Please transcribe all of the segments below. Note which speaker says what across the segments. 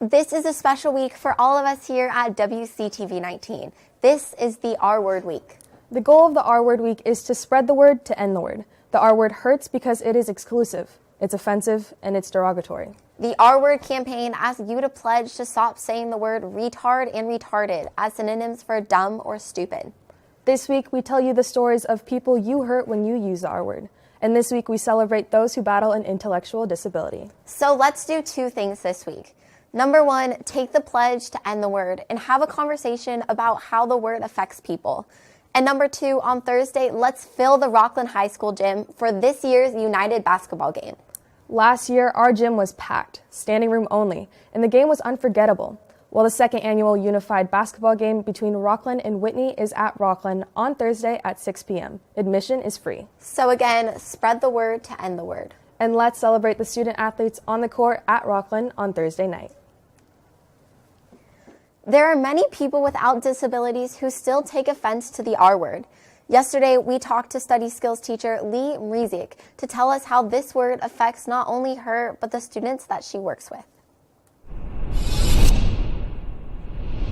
Speaker 1: This is a special week for all of us here at WCTV 19. This is the R Word Week.
Speaker 2: The goal of the R Word Week is to spread the word to end the word. The R word hurts because it is exclusive, it's offensive, and it's derogatory.
Speaker 1: The R Word campaign asks you to pledge to stop saying the word retard and retarded as synonyms for dumb or stupid.
Speaker 2: This week, we tell you the stories of people you hurt when you use the R word. And this week, we celebrate those who battle an intellectual disability.
Speaker 1: So let's do two things this week. Number one, take the pledge to end the word and have a conversation about how the word affects people. And number two, on Thursday, let's fill the Rockland High School gym for this year's United basketball game.
Speaker 2: Last year, our gym was packed, standing room only, and the game was unforgettable. Well, the second annual unified basketball game between Rockland and Whitney is at Rockland on Thursday at 6 p.m. Admission is free.
Speaker 1: So again, spread the word to end the word.
Speaker 2: And let's celebrate the student athletes on the court at Rockland on Thursday night.
Speaker 1: There are many people without disabilities who still take offense to the R word. Yesterday, we talked to study skills teacher Lee Mrizik to tell us how this word affects not only her, but the students that she works with.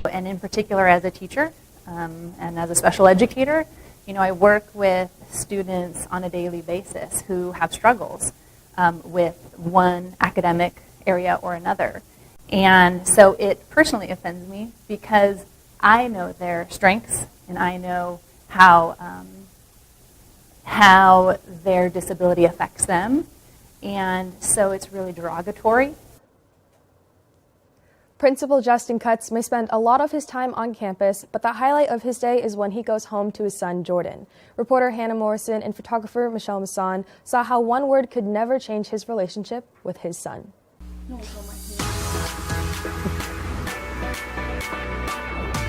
Speaker 3: And in particular as a teacher and as a special educator, I work with students on a daily basis who have struggles with one academic area or another. And so it personally offends me because I know their strengths and I know how their disability affects them. And so it's really derogatory.
Speaker 2: Principal Justin Cutts may spend a lot of his time on campus, but the highlight of his day is when he goes home to his son, Jordan. Reporter Hannah Morrison and photographer Michelle Masson saw how one word could never change his relationship with his son.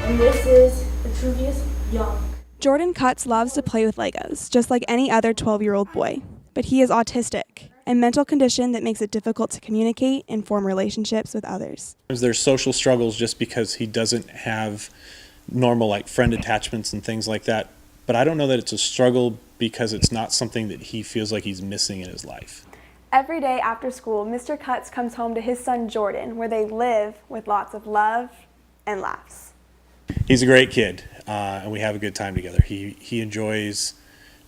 Speaker 4: And this is Vitruvius Young.
Speaker 5: Jordan Cutts loves to play with Legos, just like any other 12-year-old boy. But he is autistic, a mental condition that makes it difficult to communicate and form relationships with others.
Speaker 6: There's social struggles just because he doesn't have normal friend attachments and things like that. But I don't know that it's a struggle because it's not something that he feels like he's missing in his life.
Speaker 7: Every day after school, Mr. Cutts comes home to his son Jordan, where they live with lots of love and laughs.
Speaker 6: He's a great kid, and we have a good time together. He enjoys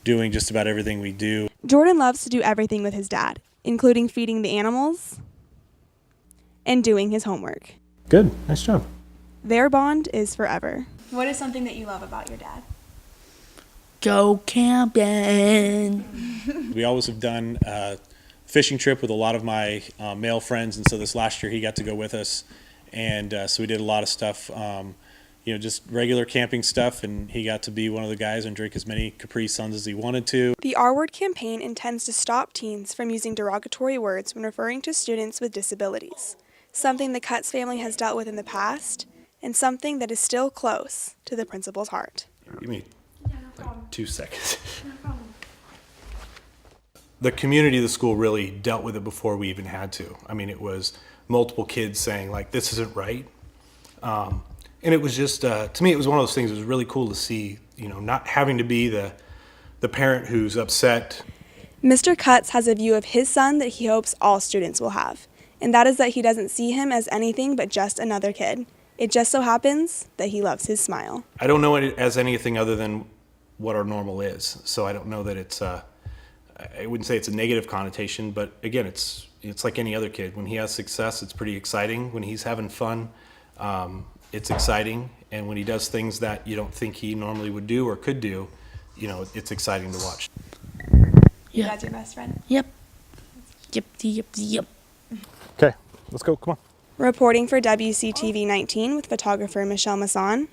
Speaker 6: doing just about everything we do.
Speaker 5: Jordan loves to do everything with his dad, including feeding the animals and doing his homework.
Speaker 6: Good. Nice job.
Speaker 5: Their bond is forever.
Speaker 4: What is something that you love about your dad?
Speaker 8: Go camping.
Speaker 6: We always have done a fishing trip with a lot of my male friends, and so this last year he got to go with us, and so we did a lot of stuff, just regular camping stuff, and he got to be one of the guys and drink as many Capri Suns as he wanted to.
Speaker 5: The R Word campaign intends to stop teens from using derogatory words when referring to students with disabilities, something the Cutts family has dealt with in the past, and something that is still close to the principal's heart.
Speaker 6: Give me 2 seconds. The community of the school really dealt with it before we even had to. I mean, it was multiple kids saying, this isn't right. And it was just, to me, it was one of those things. It was really cool to see, not having to be the parent who's upset.
Speaker 5: Mr. Cutts has a view of his son that he hopes all students will have, and that is that he doesn't see him as anything but just another kid. It just so happens that he loves his smile.
Speaker 6: I don't know it as anything other than what our normal is. So I don't know that it's, I wouldn't say it's a negative connotation, but again, it's like any other kid. When he has success, it's pretty exciting. When he's having fun, it's exciting, and when he does things that you don't think he normally would do or could do, it's exciting to watch.
Speaker 4: Your dad's your best friend?
Speaker 8: Yep. Yep.
Speaker 6: Okay, let's go, come on.
Speaker 5: Reporting for WCTV 19 with photographer Michelle Masson,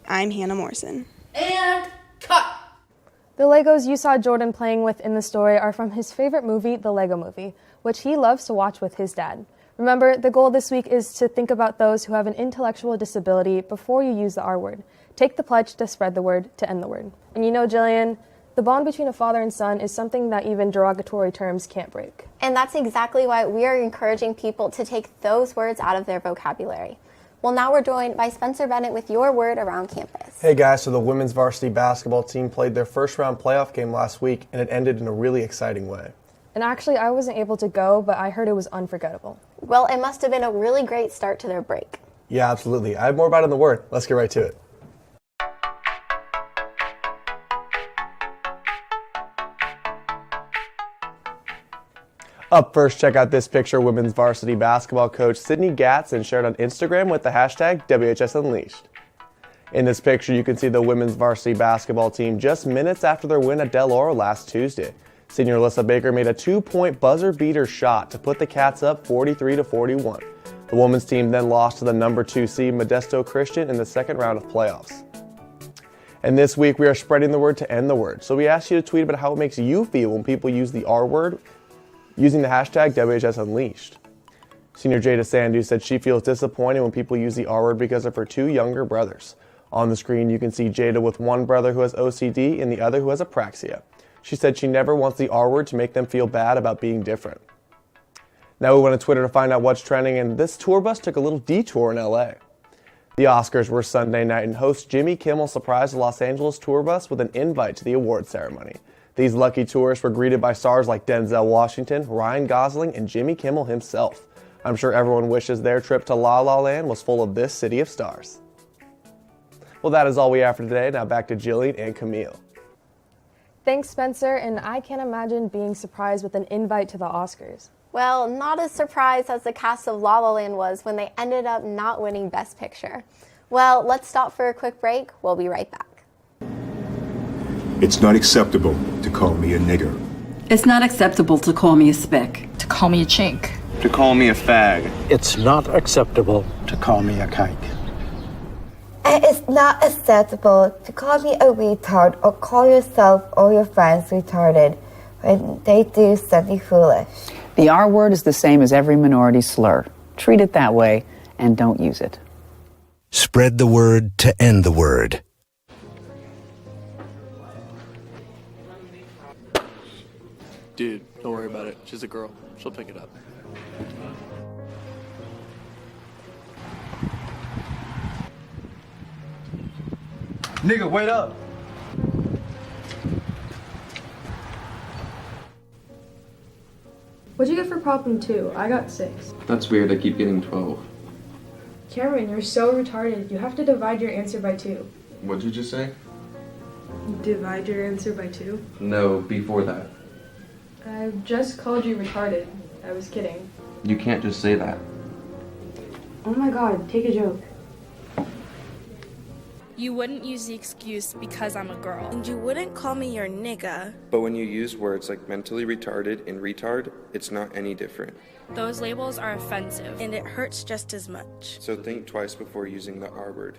Speaker 5: I'm Hannah Morrison.
Speaker 4: And cut!
Speaker 2: The Legos you saw Jordan playing with in the story are from his favorite movie, The Lego Movie, which he loves to watch with his dad. Remember, the goal this week is to think about those who have an intellectual disability before you use the R word. Take the pledge to spread the word to end the word. And Jillian, the bond between a father and son is something that even derogatory terms can't break.
Speaker 1: And that's exactly why we are encouraging people to take those words out of their vocabulary. Well, now we're joined by Spencer Bennett with your word around campus.
Speaker 9: Hey guys, so the women's varsity basketball team played their first round playoff game last week, and it ended in a really exciting way.
Speaker 2: And actually, I wasn't able to go, but I heard it was unforgettable.
Speaker 1: Well, it must have been a really great start to their break.
Speaker 9: Yeah, absolutely. I have more about it in the Word. Let's get right to it. Up first, check out this picture women's varsity basketball coach Sydney Gatson shared on Instagram with the hashtag WHS Unleashed. In this picture, you can see the women's varsity basketball team just minutes after their win at Del Oro last Tuesday. Senior Alyssa Baker made a 2-point buzzer beater shot to put the Cats up 43-41. The women's team then lost to the number 2 seed Modesto Christian in the second round of playoffs. And this week, we are spreading the word to end the word. So we asked you to tweet about how it makes you feel when people use the R word using the hashtag WHS Unleashed. Senior Jada Sandu said she feels disappointed when people use the R word because of her 2 younger brothers. On the screen, you can see Jada with one brother who has OCD and the other who has apraxia. She said she never wants the R word to make them feel bad about being different. Now we went to Twitter to find out what's trending, and this tour bus took a little detour in LA. The Oscars were Sunday night, and host Jimmy Kimmel surprised the Los Angeles tour bus with an invite to the award ceremony. These lucky tourists were greeted by stars like Denzel Washington, Ryan Gosling, and Jimmy Kimmel himself. I'm sure everyone wishes their trip to La La Land was full of this city of stars. Well, that is all we have for today. Now back to Jillian and Camille.
Speaker 2: Thanks, Spencer, and I can't imagine being surprised with an invite to the Oscars.
Speaker 1: Well, not as surprised as the cast of La La Land was when they ended up not winning Best Picture. Well, let's stop for a quick break. We'll be right back.
Speaker 10: It's not acceptable to call me a nigger.
Speaker 11: It's not acceptable to call me a spick.
Speaker 8: To call me a chink.
Speaker 12: To call me a fag.
Speaker 13: It's not acceptable to call me a kike.
Speaker 14: And it's not acceptable to call me a retard or call yourself or your friends retarded when they do something foolish.
Speaker 11: The R word is the same as every minority slur. Treat it that way and don't use it.
Speaker 15: Spread the word to end the word.
Speaker 16: Dude, don't worry about it. She's a girl. She'll pick it up.
Speaker 12: Nigga, wait up!
Speaker 2: What'd you get for problem 2? I got 6.
Speaker 17: That's weird, I keep getting 12.
Speaker 2: Cameron, you're so retarded. You have to divide your answer by 2.
Speaker 17: What'd you just say?
Speaker 2: Divide your answer by 2?
Speaker 17: No, before that.
Speaker 2: I just called you retarded. I was kidding.
Speaker 17: You can't just say that.
Speaker 2: Oh my god, take a joke.
Speaker 18: You wouldn't use the excuse because I'm a girl.
Speaker 19: And you wouldn't call me your nigga.
Speaker 20: But when you use words like mentally retarded and retard, it's not any different.
Speaker 18: Those labels are offensive.
Speaker 19: And it hurts just as much.
Speaker 20: So think twice before using the R word.